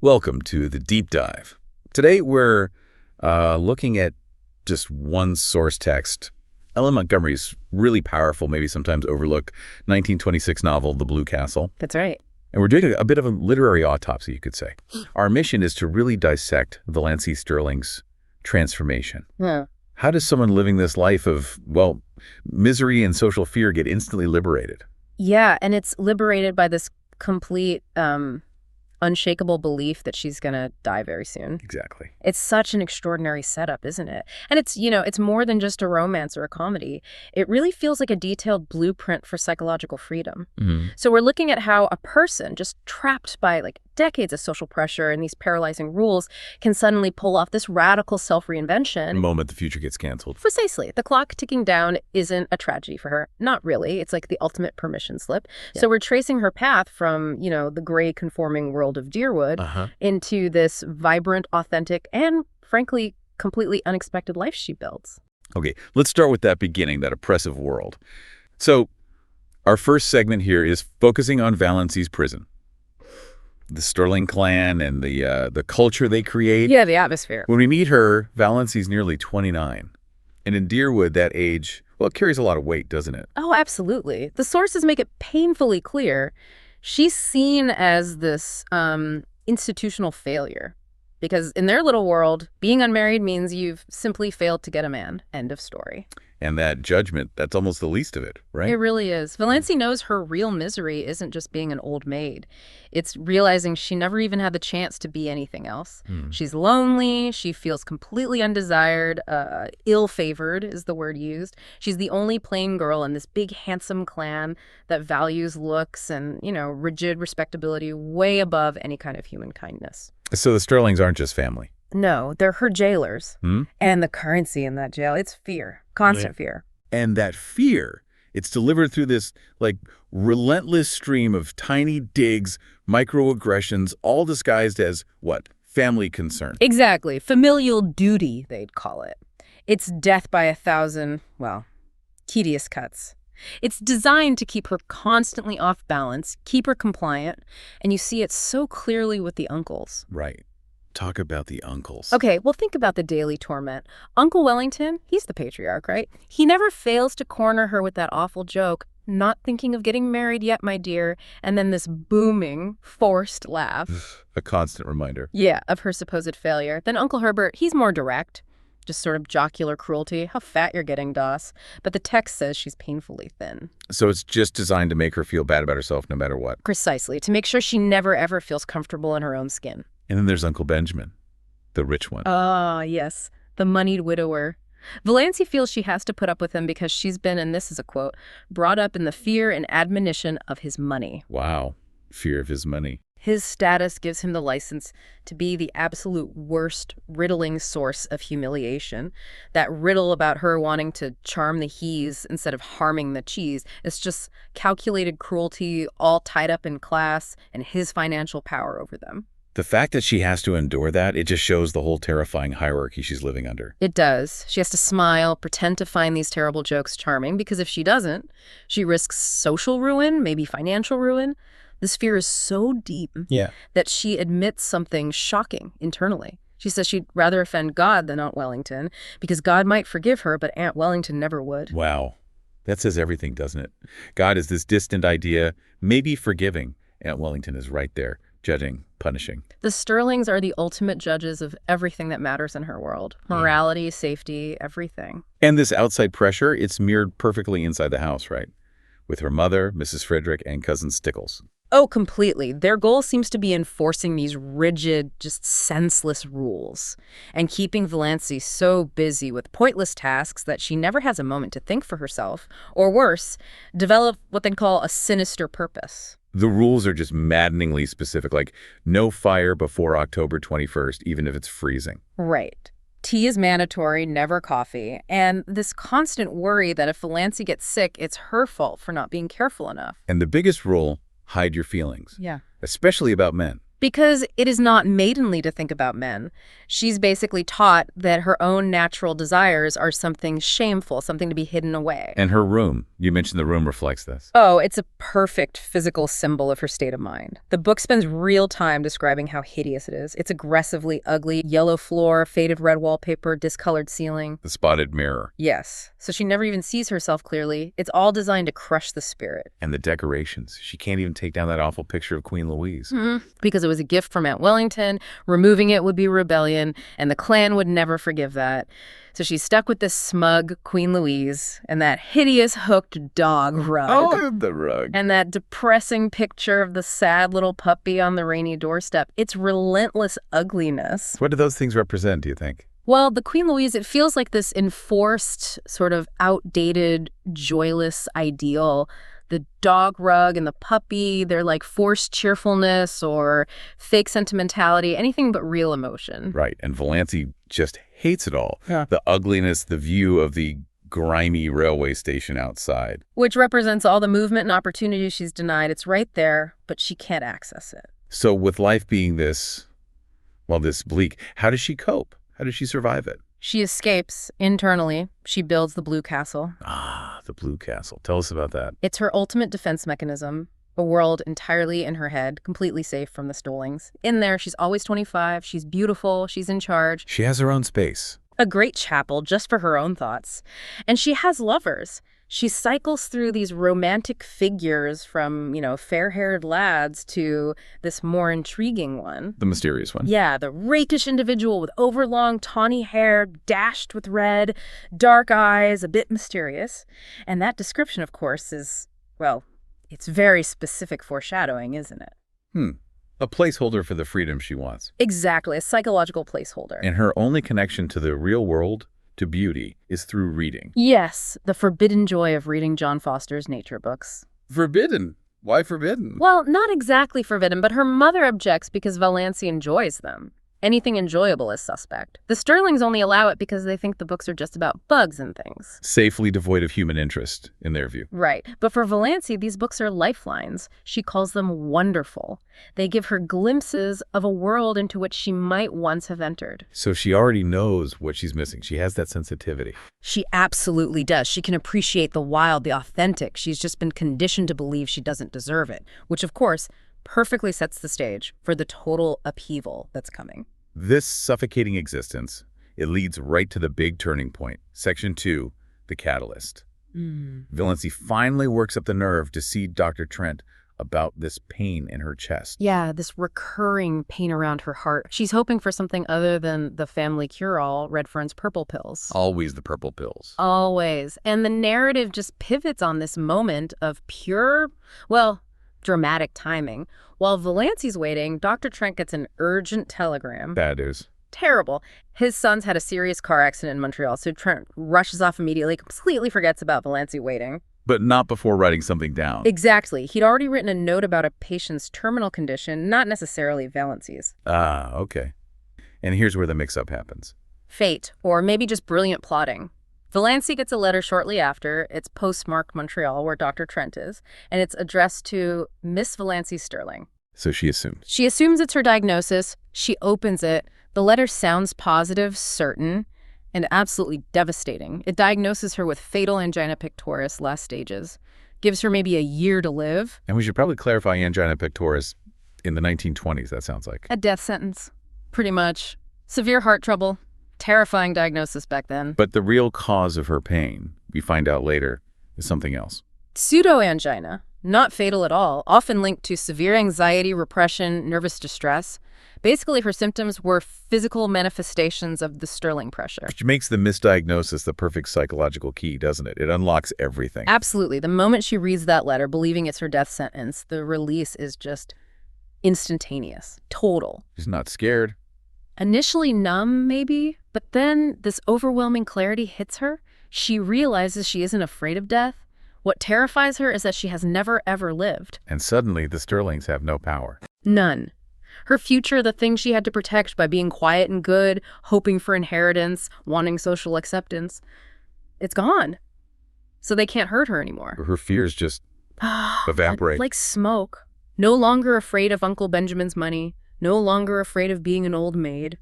Welcome to the Deep Dive. Today we're looking at just one source text. Ellen Montgomery's really powerful, maybe sometimes overlooked 1926 novel, The Blue Castle. That's right. And we're doing a bit of a literary autopsy, you could say. Our mission is to really dissect Valancy Stirling's transformation. Yeah. How does someone living this life of, well, misery and social fear get instantly liberated? Yeah, and it's liberated by this complete unshakable belief that she's going to die very soon. Exactly. It's such an extraordinary setup, isn't it? And it's more than just a romance or a comedy. It really feels like a detailed blueprint for psychological freedom. Mm-hmm. So we're looking at how a person just trapped by decades of social pressure and these paralyzing rules can suddenly pull off this radical self-reinvention. The moment the future gets canceled. Precisely. The clock ticking down isn't a tragedy for her. Not really. It's like the ultimate permission slip. Yeah. So we're tracing her path from, the gray conforming world of Deerwood into this vibrant, authentic, and frankly, completely unexpected life she builds. Okay, let's start with that beginning, that oppressive world. So our first segment here is focusing on Valancy's prison. The Stirling clan and the culture they create. Yeah, the atmosphere. When we meet her, Valancy's nearly 29. And in Deerwood, that age, well, it carries a lot of weight, doesn't it? Oh, absolutely. The sources make it painfully clear she's seen as this institutional failure. Because in their little world, being unmarried means you've simply failed to get a man. End of story. And that judgment, that's almost the least of it, right? It really is. Valancy knows her real misery isn't just being an old maid. It's realizing she never even had the chance to be anything else. She's lonely. She feels completely undesired. Ill-favored is the word used. She's the only plain girl in this big, handsome clan that values looks and, rigid respectability way above any kind of human kindness. So the Stirlings aren't just family. No, they're her jailers. And the currency in that jail, it's fear. Constant fear. And that fear, it's delivered through this, relentless stream of tiny digs, microaggressions, all disguised as, what? Family concern. Exactly. Familial duty, they'd call it. It's death by 1,000, tedious cuts. It's designed to keep her constantly off balance, keep her compliant, and you see it so clearly with the uncles. Right. Talk about the uncles. Okay, well, think about the daily torment. Uncle Wellington, he's the patriarch, right? He never fails to corner her with that awful joke, "Not thinking of getting married yet, my dear," and then this booming, forced laugh. A constant reminder. Yeah, of her supposed failure. Then Uncle Herbert, he's more direct. Just sort of jocular cruelty. "How fat you're getting, Doss." But the text says she's painfully thin. So it's just designed to make her feel bad about herself no matter what. Precisely, to make sure she never, ever feels comfortable in her own skin. And then there's Uncle Benjamin, the rich one. Ah, yes, the moneyed widower. Valancy feels she has to put up with him because she's been, and this is a quote, "brought up in the fear and admonition of his money." Wow, fear of his money. His status gives him the license to be the absolute worst, riddling source of humiliation. That riddle about her wanting to charm the he's instead of harming the cheese is just calculated cruelty, all tied up in class and his financial power over them. The fact that she has to endure that, it just shows the whole terrifying hierarchy she's living under. It does. She has to smile, pretend to find these terrible jokes charming, because if she doesn't, she risks social ruin, maybe financial ruin. This fear is so deep that she admits something shocking internally. She says she'd rather offend God than Aunt Wellington, because God might forgive her, but Aunt Wellington never would. Wow. That says everything, doesn't it? God is this distant idea, maybe forgiving. Aunt Wellington is right there, judging, punishing. The Stirlings are the ultimate judges of everything that matters in her world. Morality, safety, everything. And this outside pressure, it's mirrored perfectly inside the house, right? With her mother, Mrs. Frederick, and cousin Stickles. Oh, completely. Their goal seems to be enforcing these rigid, just senseless rules and keeping Valancy so busy with pointless tasks that she never has a moment to think for herself, or worse, develop what they'd call a sinister purpose. The rules are just maddeningly specific, like no fire before October 21st, even if it's freezing. Right. Tea is mandatory, never coffee. And this constant worry that if Valancy gets sick, it's her fault for not being careful enough. And the biggest rule, hide your feelings. Yeah. Especially about men. Because it is not maidenly to think about men. She's basically taught that her own natural desires are something shameful, something to be hidden away. And her room, you mentioned the room reflects this. Oh, it's a perfect physical symbol of her state of mind. The book spends real time describing how hideous it is. It's aggressively ugly, yellow floor, faded red wallpaper, discolored ceiling. The spotted mirror. Yes. So she never even sees herself clearly. It's all designed to crush the spirit. And the decorations. She can't even take down that awful picture of Queen Louise. Because it was a gift from Aunt Wellington. Removing it would be rebellion, and the clan would never forgive that. So she's stuck with this smug Queen Louise and that hideous hooked dog rug. Oh, the rug. And that depressing picture of the sad little puppy on the rainy doorstep. It's relentless ugliness. What do those things represent, do you think? Well, the Queen Louise, it feels like this enforced, sort of outdated, joyless ideal. The dog rug and the puppy, they're like forced cheerfulness or fake sentimentality, anything but real emotion. Right, and Valancy just hates it all. Yeah. The ugliness, the view of the grimy railway station outside. Which represents all the movement and opportunity she's denied. It's right there, but she can't access it. So with life being this bleak, how does she cope? How does she survive it? She escapes internally. She builds the Blue Castle. Ah, the Blue Castle. Tell us about that. It's her ultimate defense mechanism, a world entirely in her head, completely safe from the Stirlings. In there, she's always 25, she's beautiful, she's in charge. She has her own space. A great chapel just for her own thoughts. And she has lovers. She cycles through these romantic figures from, fair-haired lads to this more intriguing one. The mysterious one. Yeah, the rakish individual with overlong, tawny hair, dashed with red, dark eyes, a bit mysterious. And that description, of course, is, well, it's very specific foreshadowing, isn't it? A placeholder for the freedom she wants. Exactly, a psychological placeholder. And her only connection to the real world, to beauty, is through reading. Yes, the forbidden joy of reading John Foster's nature books. Forbidden? Why forbidden? Well, not exactly forbidden, but her mother objects because Valancy enjoys them. Anything enjoyable is suspect. The Stirlings only allow it because they think the books are just about bugs and things. Safely devoid of human interest, in their view. Right. But for Valancy, these books are lifelines. She calls them wonderful. They give her glimpses of a world into which she might once have entered. So she already knows what she's missing. She has that sensitivity. She absolutely does. She can appreciate the wild, the authentic. She's just been conditioned to believe she doesn't deserve it, which, of course, perfectly sets the stage for the total upheaval that's coming. This suffocating existence, it leads right to the big turning point. Section 2, the catalyst. Valancy finally works up the nerve to see Dr. Trent about this pain in her chest. Yeah, this recurring pain around her heart. She's hoping for something other than the family cure-all, Redfern's purple pills. Always the purple pills. Always. And the narrative just pivots on this moment of pure, dramatic timing. While Valancy's waiting, Dr. Trent gets an urgent telegram. Bad news. Terrible. His son's had a serious car accident in Montreal, so Trent rushes off immediately, completely forgets about Valancy waiting. But not before writing something down. Exactly. He'd already written a note about a patient's terminal condition, not necessarily Valancy's. Ah, okay. And here's where the mix-up happens. Fate, or maybe just brilliant plotting. Valancy gets a letter shortly after. It's postmarked Montreal, where Dr. Trent is, and it's addressed to Miss Valancy Stirling. So she assumes. She assumes it's her diagnosis. She opens it. The letter sounds positive, certain, and absolutely devastating. It diagnoses her with fatal angina pectoris, last stages. Gives her maybe a year to live. And we should probably clarify angina pectoris in the 1920s, that sounds like. A death sentence, pretty much. Severe heart trouble. Terrifying diagnosis back then. But the real cause of her pain, we find out later, is something else. Pseudoangina, not fatal at all, often linked to severe anxiety, repression, nervous distress. Basically, her symptoms were physical manifestations of the Stirling pressure. Which makes the misdiagnosis the perfect psychological key, doesn't it? It unlocks everything. Absolutely. The moment she reads that letter, believing it's her death sentence, the release is just instantaneous, total. She's not scared. Initially numb, maybe, but then this overwhelming clarity hits her. She realizes she isn't afraid of death. What terrifies her is that she has never, ever lived. And suddenly, the Stirlings have no power. None. Her future, the thing she had to protect by being quiet and good, hoping for inheritance, wanting social acceptance, it's gone. So they can't hurt her anymore. Her fears just evaporate. Like smoke. No longer afraid of Uncle Benjamin's money. no longer afraid of being an old maid,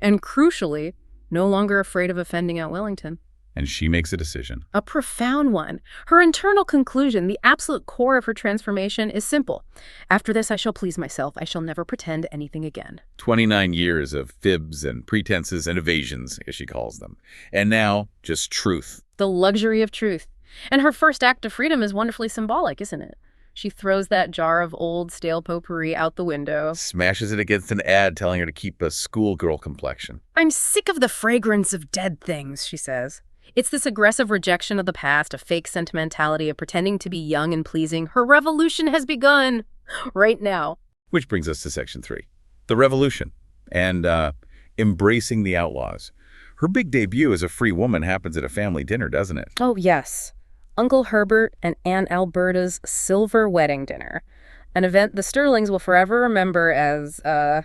and crucially, no longer afraid of offending at Wellington. And she makes a decision. A profound one. Her internal conclusion, the absolute core of her transformation, is simple. After this, I shall please myself. I shall never pretend anything again. 29 years of fibs and pretenses and evasions, as she calls them. And now, just truth. The luxury of truth. And her first act of freedom is wonderfully symbolic, isn't it? She throws that jar of old, stale potpourri out the window. Smashes it against an ad telling her to keep a schoolgirl complexion. I'm sick of the fragrance of dead things, she says. It's this aggressive rejection of the past, a fake sentimentality of pretending to be young and pleasing. Her revolution has begun right now. Which brings us to section 3, the revolution, and embracing the outlaws. Her big debut as a free woman happens at a family dinner, doesn't it? Oh, yes. Uncle Herbert and Aunt Alberta's silver wedding dinner. An event the Stirlings will forever remember as, the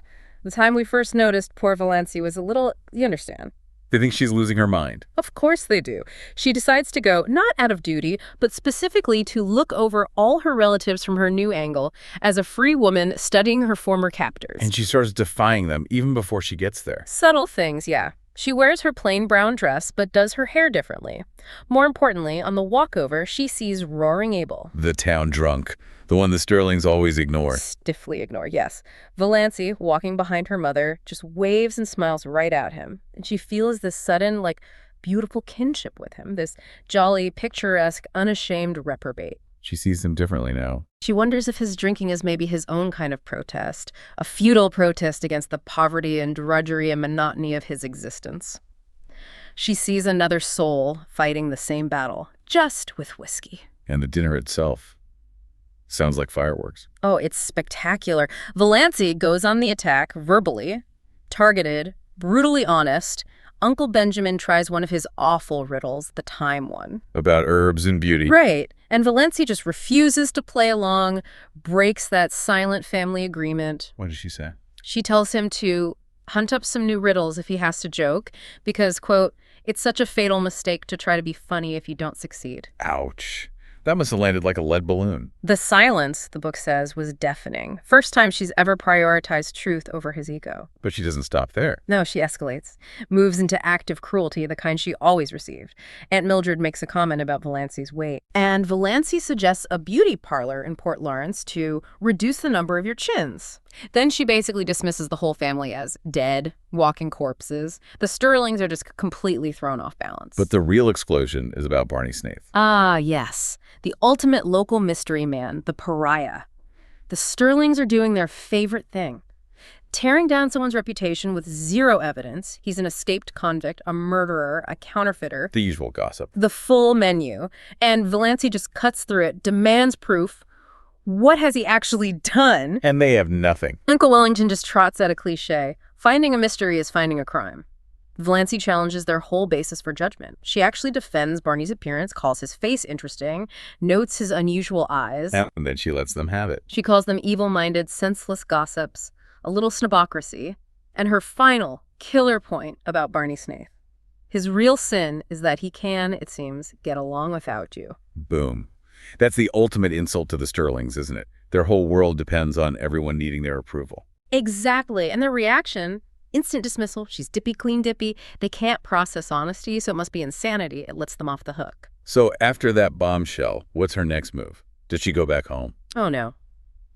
time we first noticed poor Valancy was a little, you understand. They think she's losing her mind. Of course they do. She decides to go, not out of duty, but specifically to look over all her relatives from her new angle as a free woman studying her former captors. And she starts defying them even before she gets there. Subtle things, yeah. She wears her plain brown dress, but does her hair differently. More importantly, on the walkover, she sees roaring Abel. The town drunk. The one the Stirlings always ignore. Stiffly ignore, yes. Valancy, walking behind her mother, just waves and smiles right at him. And she feels this sudden, beautiful kinship with him, this jolly, picturesque, unashamed reprobate. She sees him differently now. She wonders if his drinking is maybe his own kind of protest, a futile protest against the poverty and drudgery and monotony of his existence. She sees another soul fighting the same battle, just with whiskey. And the dinner itself sounds like fireworks. Oh, it's spectacular. Valancy goes on the attack verbally, targeted, brutally honest. Uncle Benjamin tries one of his awful riddles, the time one. About herbs and beauty. Right. And Valancy just refuses to play along, breaks that silent family agreement. What does she say? She tells him to hunt up some new riddles if he has to joke, because, quote, it's such a fatal mistake to try to be funny if you don't succeed. Ouch. That must have landed like a lead balloon. The silence, the book says, was deafening. First time she's ever prioritized truth over his ego. But she doesn't stop there. No, she escalates, moves into active cruelty, the kind she always received. Aunt Mildred makes a comment about Valancy's weight. And Valancy suggests a beauty parlor in Port Lawrence to reduce the number of your chins. Then she basically dismisses the whole family as dead, walking corpses. The Stirlings are just completely thrown off balance. But the real explosion is about Barney Snaith. Ah, yes. The ultimate local mystery man, the pariah. The Stirlings are doing their favorite thing. Tearing down someone's reputation with zero evidence. He's an escaped convict, a murderer, a counterfeiter. The usual gossip. The full menu. And Valancy just cuts through it, demands proof. What has he actually done? And they have nothing. Uncle Wellington just trots out a cliche. Finding a mystery is finding a crime. Valancy challenges their whole basis for judgment. She actually defends Barney's appearance, calls his face interesting, notes his unusual eyes. And then she lets them have it. She calls them evil-minded, senseless gossips, a little snobocracy. And her final killer point about Barney Snaith. His real sin is that he can, it seems, get along without you. Boom. That's the ultimate insult to the Stirlings, isn't it? Their whole world depends on everyone needing their approval. Exactly. And their reaction, instant dismissal. She's dippy, clean dippy. They can't process honesty, so it must be insanity. It lets them off the hook. So after that bombshell, what's her next move? Does she go back home? Oh, no.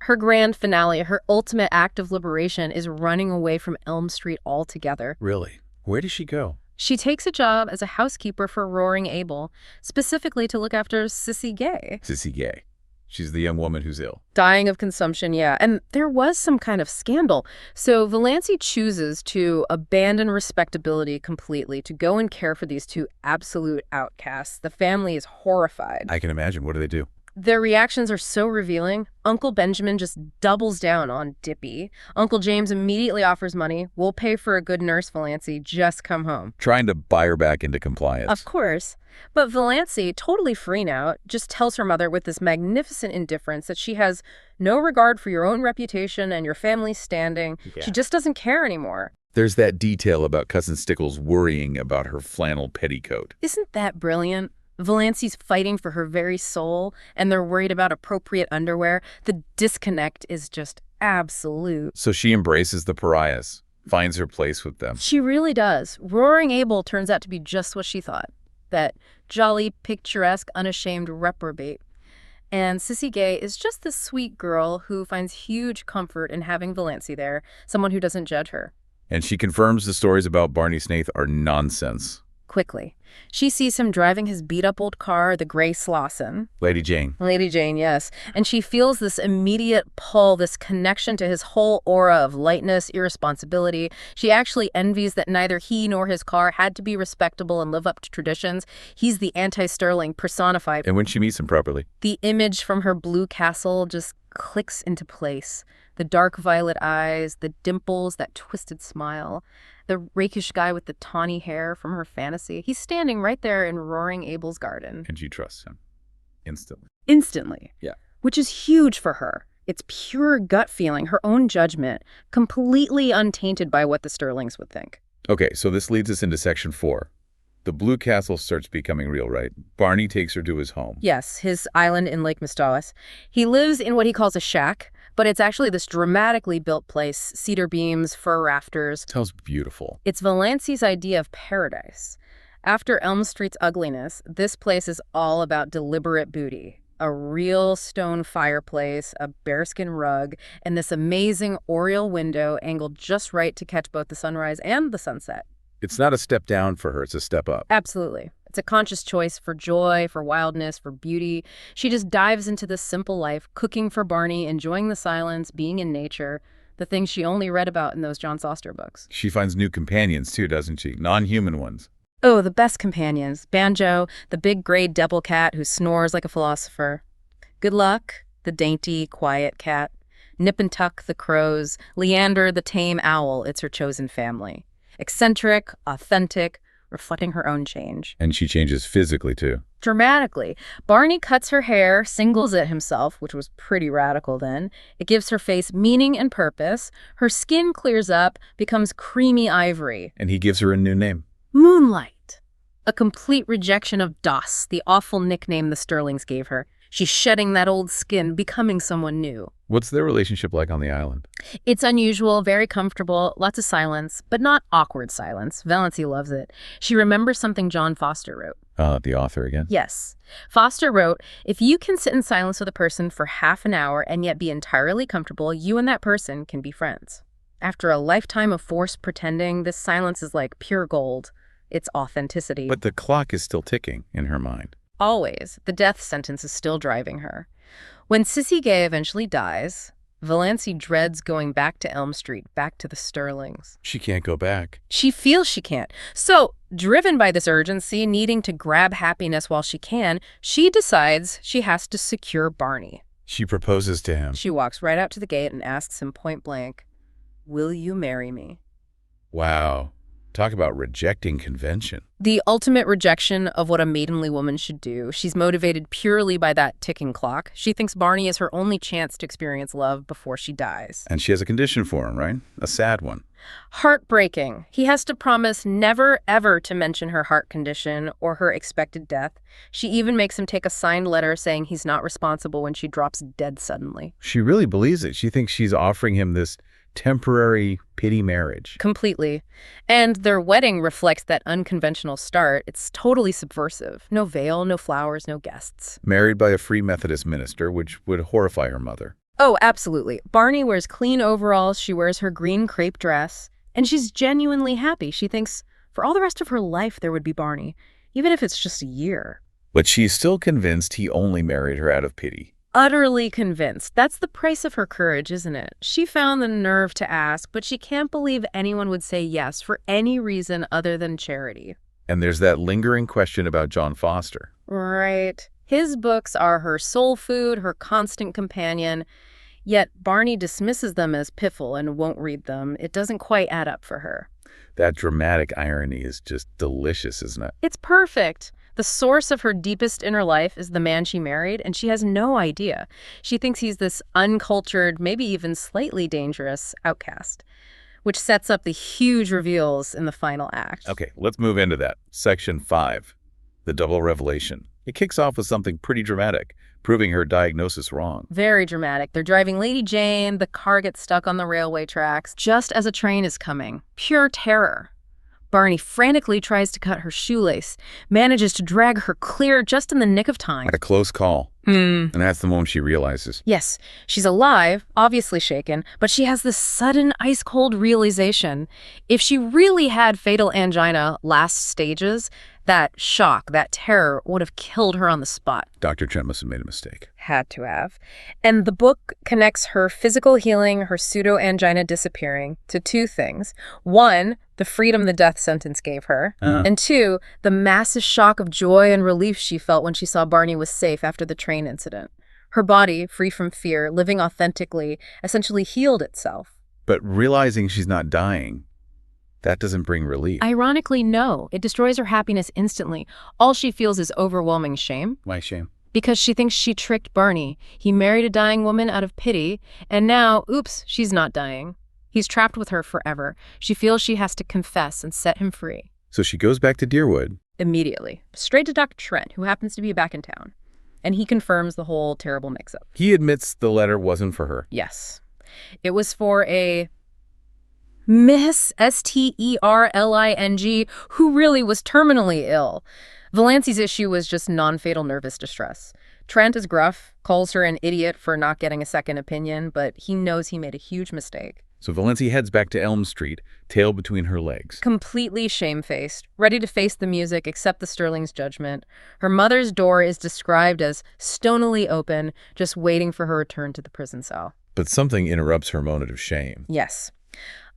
Her grand finale, her ultimate act of liberation is running away from Elm Street altogether. Really? Where does she go? She takes a job as a housekeeper for Roaring Abel, specifically to look after Cecilia Gay. Cecilia Gay. She's the young woman who's ill. Dying of consumption, yeah. And there was some kind of scandal. So Valancy chooses to abandon respectability completely to go and care for these two absolute outcasts. The family is horrified. I can imagine. What do they do? Their reactions are so revealing. Uncle Benjamin just doubles down on Dippy. Uncle James immediately offers money. We'll pay for a good nurse, Valancy. Just come home. Trying to buy her back into compliance. Of course. But Valancy, totally free now, just tells her mother with this magnificent indifference that she has no regard for your own reputation and your family's standing. Yeah. She just doesn't care anymore. There's that detail about Cousin Stickles worrying about her flannel petticoat. Isn't that brilliant? Valancy's fighting for her very soul, and they're worried about appropriate underwear. The disconnect is just absolute. So she embraces the pariahs, finds her place with them. She really does. Roaring Abel turns out to be just what she thought. That jolly, picturesque, unashamed reprobate. And Cissy Gay is just this sweet girl who finds huge comfort in having Valancy there, someone who doesn't judge her. And she confirms the stories about Barney Snaith are nonsense. Quickly. She sees him driving his beat-up old car, the gray Slauson. Lady Jane. Lady Jane, yes. And she feels this immediate pull, this connection to his whole aura of lightness, irresponsibility. She actually envies that neither he nor his car had to be respectable and live up to traditions. He's the anti-Stirling personified. And when she meets him properly, the image from her blue castle just clicks into place. The dark violet eyes, the dimples, that twisted smile. The rakish guy with the tawny hair from her fantasy. He's standing right there in Roaring Abel's garden. and she trusts him instantly. Instantly. Yeah. Which is huge for her. It's pure gut feeling, her own judgment, completely untainted by what the Stirlings would think. Okay, so this leads us into section 4. The Blue Castle starts becoming real, right? Barney takes her to his home. Yes, his island in Lake Mistawas. He lives in what he calls a shack, but it's actually this dramatically built place, cedar beams, fir rafters. Sounds beautiful. It's Valancy's idea of paradise. After Elm Street's ugliness, this place is all about deliberate beauty. A real stone fireplace, a bearskin rug, and this amazing oriel window angled just right to catch both the sunrise and the sunset. It's not a step down for her, it's a step up. Absolutely. It's a conscious choice for joy, for wildness, for beauty. She just dives into this simple life, cooking for Barney, enjoying the silence, being in nature, the things she only read about in those John Soster books. She finds new companions too, doesn't she? Non-human ones. Oh, the best companions. Banjo, the big gray devil cat who snores like a philosopher. Good Luck, the dainty, quiet cat. Nip and Tuck, the crows. Leander, the tame owl. It's her chosen family. Eccentric, authentic, reflecting her own change. And she changes physically too. Dramatically. Barney cuts her hair, singles it himself, which was pretty radical then. It gives her face meaning and purpose. Her skin clears up, becomes creamy ivory. And he gives her a new name. Moonlight. A complete rejection of Doss, the awful nickname the Stirlings gave her. She's shedding that old skin, becoming someone new. What's their relationship like on the island? It's unusual, very comfortable, lots of silence, but not awkward silence. Valancy loves it. She remembers something John Foster wrote. The author again? Yes. Foster wrote, if you can sit in silence with a person for half an hour and yet be entirely comfortable, you and that person can be friends. After a lifetime of forced pretending, this silence is like pure gold. It's authenticity. But the clock is still ticking in her mind. Always. The death sentence is still driving her. When Cissy Gay eventually dies, Valancy dreads going back to Elm Street, back to the Stirlings. She can't go back. She feels she can't. So, driven by this urgency, needing to grab happiness while she can, she decides she has to secure Barney. She proposes to him. She walks right out to the gate and asks him point blank, will you marry me? Wow. Talk about rejecting convention. The ultimate rejection of what a maidenly woman should do. She's motivated purely by that ticking clock. She thinks Barney is her only chance to experience love before she dies. And she has a condition for him, right? A sad one. Heartbreaking. He has to promise never, ever to mention her heart condition or her expected death. She even makes him take a signed letter saying he's not responsible when she drops dead suddenly. She really believes it. She thinks she's offering him this temporary pity marriage. Completely. And their wedding reflects that unconventional start. It's totally subversive. No veil, no flowers, no guests. Married by a Free Methodist minister, which would horrify her mother. Oh, absolutely. Barney wears clean overalls, she wears her green crepe dress, and she's genuinely happy. She thinks for all the rest of her life there would be Barney, even if it's just a year. But she's still convinced he only married her out of pity. Utterly convinced. That's the price of her courage, isn't it? She found the nerve to ask, but she can't believe anyone would say yes for any reason other than charity. And there's that lingering question about John Foster. Right. His books are her soul food, her constant companion, yet Barney dismisses them as piffle and won't read them. It doesn't quite add up for her. That dramatic irony is just delicious, isn't it? It's perfect. The source of her deepest inner life is the man she married, and she has no idea. She thinks he's this uncultured, maybe even slightly dangerous outcast, which sets up the huge reveals in the final act. Okay, let's move into that. Section 5, the double revelation. It kicks off with something pretty dramatic, proving her diagnosis wrong. Very dramatic. They're driving Lady Jane, the car gets stuck on the railway tracks just as a train is coming. Pure terror. Barney frantically tries to cut her shoelace, manages to drag her clear just in the nick of time. A close call. And that's the moment she realizes. Yes, she's alive, obviously shaken, but she has this sudden ice-cold realization. If she really had fatal angina last stages, that shock, that terror would have killed her on the spot. Dr. Trent must have made a mistake. Had to have. And the book connects her physical healing, her pseudo-angina disappearing, to two things. One, the freedom the death sentence gave her. And two, the massive shock of joy and relief she felt when she saw Barney was safe after the train incident. Her body, free from fear, living authentically, essentially healed itself. But realizing she's not dying, that doesn't bring relief. Ironically, no. It destroys her happiness instantly. All she feels is overwhelming shame. Why shame? Because she thinks she tricked Barney. He married a dying woman out of pity, and now, oops, she's not dying. He's trapped with her forever. She feels she has to confess and set him free. So she goes back to Deerwood. Immediately. Straight to Dr. Trent, who happens to be back in town. And he confirms the whole terrible mix-up. He admits the letter wasn't for her. Yes. It was for a Miss Sterling, who really was terminally ill. Valancy's issue was just non-fatal nervous distress. Trent is gruff, calls her an idiot for not getting a second opinion, but he knows he made a huge mistake. So Valancy heads back to Elm Street, tail between her legs. Completely shamefaced, ready to face the music, accept the Stirling's judgment. Her mother's door is described as stonily open, just waiting for her return to the prison cell. But something interrupts her moment of shame. Yes.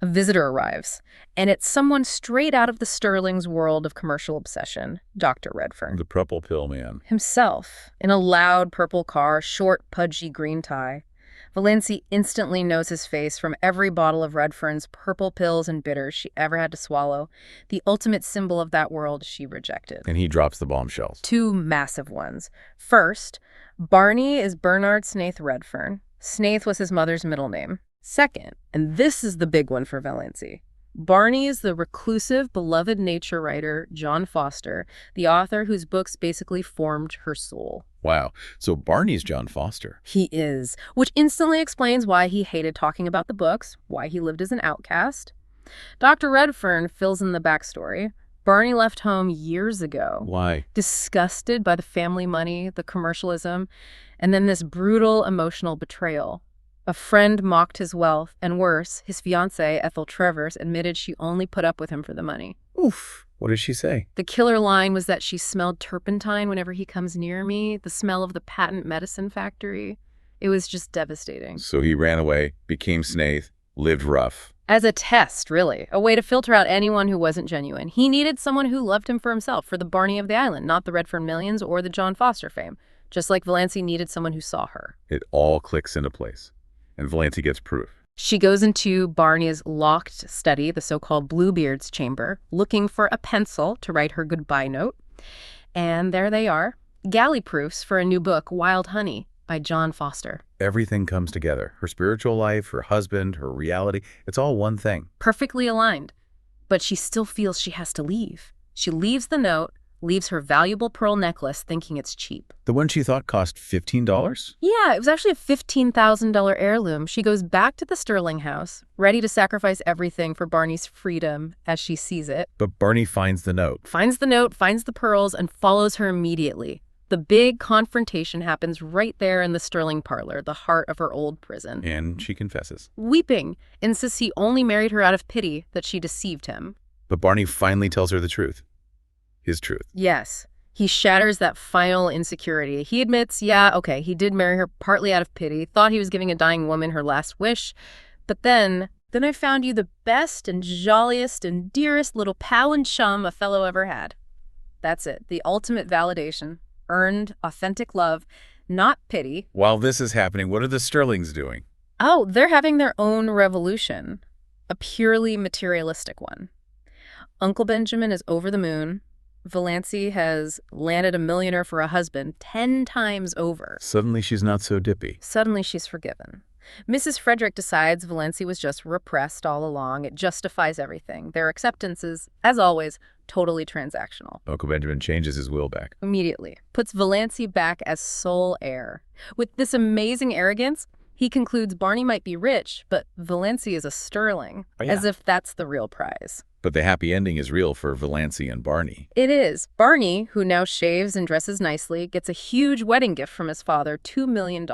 A visitor arrives, and it's someone straight out of the Stirling's world of commercial obsession, Dr. Redfern. The purple pill man. Himself, in a loud purple car, short, pudgy green tie. Valancy instantly knows his face from every bottle of Redfern's purple pills and bitters she ever had to swallow, the ultimate symbol of that world she rejected. And he drops the bombshells. Two massive ones. First, Barney is Bernard Snaith Redfern. Snaith was his mother's middle name. Second, and this is the big one for Valancy, Barney is the reclusive, beloved nature writer John Foster, the author whose books basically formed her soul. Wow. So Barney's John Foster. He is, which instantly explains why he hated talking about the books, why he lived as an outcast. Dr. Redfern fills in the backstory. Barney left home years ago. Why? Disgusted by the family money, the commercialism, and then this brutal emotional betrayal. A friend mocked his wealth, and worse, his fiancée, Ethel Travers, admitted she only put up with him for the money. Oof. What did she say? The killer line was that she smelled turpentine whenever he comes near me, the smell of the patent medicine factory. It was just devastating. So he ran away, became Snaith, lived rough. As a test, really. A way to filter out anyone who wasn't genuine. He needed someone who loved him for himself, for the Barney of the island, not the Redfern millions or the John Foster fame. Just like Valancy needed someone who saw her. It all clicks into place. And Valancy gets proof. She goes into Barney's locked study, the so-called Bluebeard's chamber, looking for a pencil to write her goodbye note. And there they are, galley proofs for a new book, Wild Honey, by John Foster. Everything comes together. Her spiritual life, her husband, her reality. It's all one thing. Perfectly aligned. But she still feels she has to leave. She leaves the note, leaves her valuable pearl necklace thinking it's cheap. The one she thought cost $15? Yeah, it was actually a $15,000 heirloom. She goes back to the Stirling house, ready to sacrifice everything for Barney's freedom as she sees it. But Barney finds the note. Finds the note, finds the pearls, and follows her immediately. The big confrontation happens right there in the Stirling parlor, the heart of her old prison. And she confesses. Weeping, insists he only married her out of pity, that she deceived him. But Barney finally tells her the truth. His truth. Yes. He shatters that final insecurity. He admits, yeah, okay, he did marry her partly out of pity, thought he was giving a dying woman her last wish. But then I found you the best and jolliest and dearest little pal and chum a fellow ever had. That's it. The ultimate validation. Earned, authentic love, not pity. While this is happening, what are the Stirlings doing? Oh, they're having their own revolution. A purely materialistic one. Uncle Benjamin is over the moon. Valancy has landed a millionaire for a husband 10 times over. Suddenly she's not so dippy. Suddenly she's forgiven. Mrs. Frederick decides Valancy was just repressed all along. It justifies everything. Their acceptance is, as always, totally transactional. Uncle Benjamin changes his will back. Immediately. Puts Valancy back as sole heir. With this amazing arrogance, he concludes Barney might be rich, but Valancy is a Stirling, as if that's the real prize. But the happy ending is real for Valancy and Barney. It is. Barney, who now shaves and dresses nicely, gets a huge wedding gift from his father, $2 million.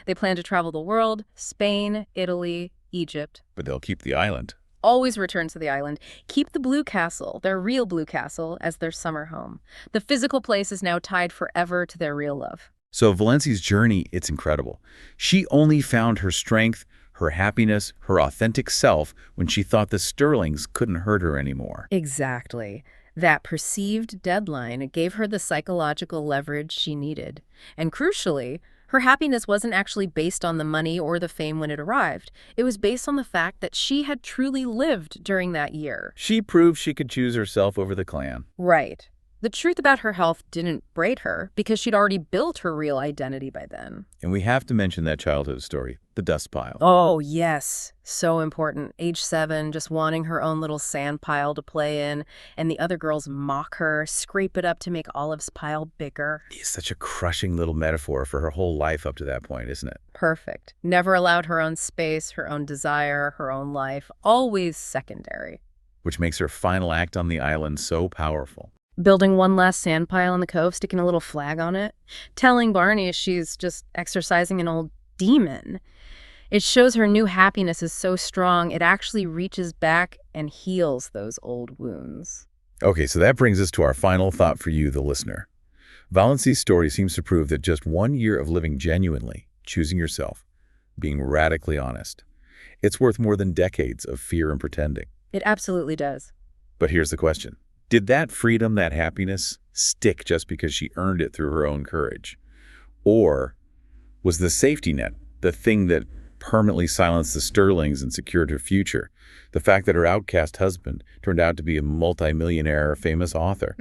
They plan to travel the world, Spain, Italy, Egypt. But they'll keep the island. Always return to the island. Keep the Blue Castle, their real Blue Castle, as their summer home. The physical place is now tied forever to their real love. So Valancy's journey, it's incredible. She only found her strength, her happiness, her authentic self when she thought the Stirlings couldn't hurt her anymore. Exactly. That perceived deadline gave her the psychological leverage she needed. And crucially, her happiness wasn't actually based on the money or the fame when it arrived. It was based on the fact that she had truly lived during that year. She proved she could choose herself over the clan. Right. The truth about her health didn't braid her because she'd already built her real identity by then. And we have to mention that childhood story, the dust pile. Oh, yes. So important. Age 7, just wanting her own little sand pile to play in, and the other girls mock her, scrape it up to make Olive's pile bigger. It's such a crushing little metaphor for her whole life up to that point, isn't it? Perfect. Never allowed her own space, her own desire, her own life. Always secondary. Which makes her final act on the island so powerful. Building one last sand pile in the cove, sticking a little flag on it, telling Barney she's just exorcising an old demon. It shows her new happiness is so strong, it actually reaches back and heals those old wounds. Okay, so that brings us to our final thought for you, the listener. Valancy's story seems to prove that just 1 year of living genuinely, choosing yourself, being radically honest, it's worth more than decades of fear and pretending. It absolutely does. But here's the question. Did that freedom, that happiness, stick just because she earned it through her own courage? Or was the safety net, the thing that permanently silenced the Stirlings and secured her future, the fact that her outcast husband turned out to be a multimillionaire famous author?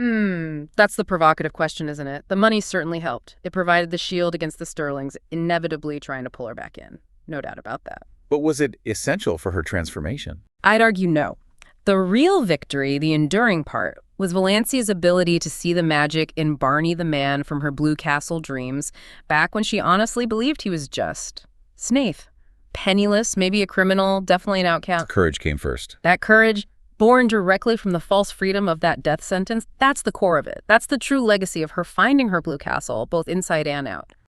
That's the provocative question, isn't it? The money certainly helped. It provided the shield against the Stirlings, inevitably trying to pull her back in. No doubt about that. But was it essential for her transformation? I'd argue no. The real victory, the enduring part, was Valancy's ability to see the magic in Barney the man from her Blue Castle dreams, back when she honestly believed he was just Snaith. Penniless, maybe a criminal, definitely an outcast. Courage came first. That courage, born directly from the false freedom of that death sentence, that's the core of it. That's the true legacy of her finding her Blue Castle, both inside and out.